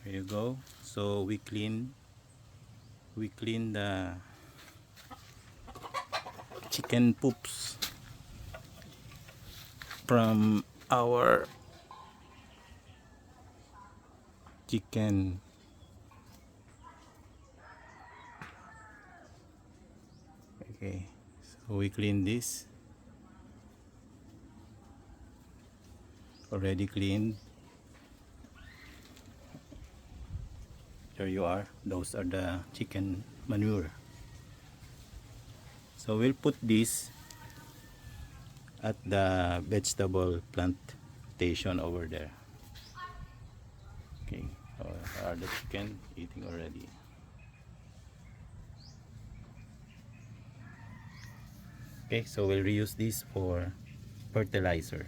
There you go. So we clean the chicken poops from our chicken. Okay, so we clean this. Already cleaned. There you are. Those are the chicken manure. So we'll put this at the vegetable plantation over there. Okay, so are the chicken eating already? Okay, so we'll reuse this for fertilizer.